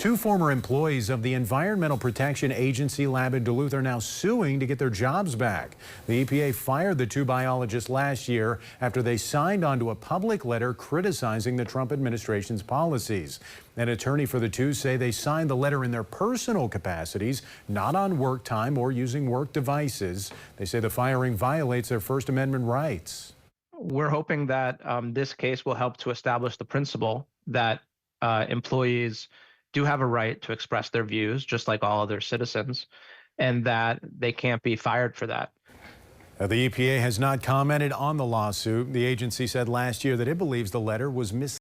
Two former employees of the Environmental Protection Agency lab in Duluth are now suing to get their jobs back. The EPA fired the two biologists last year after they signed onto a public letter criticizing the Trump administration's policies. An attorney for the two say they signed the letter in their personal capacities, not on work time or using work devices. They say the firing violates their First Amendment rights. We're hoping that this case will help to establish the principle that employees do have a right to express their views, just like all other citizens, and that they can't be fired for that. The EPA has not commented on the lawsuit. The agency said last year that it believes the letter was misleading.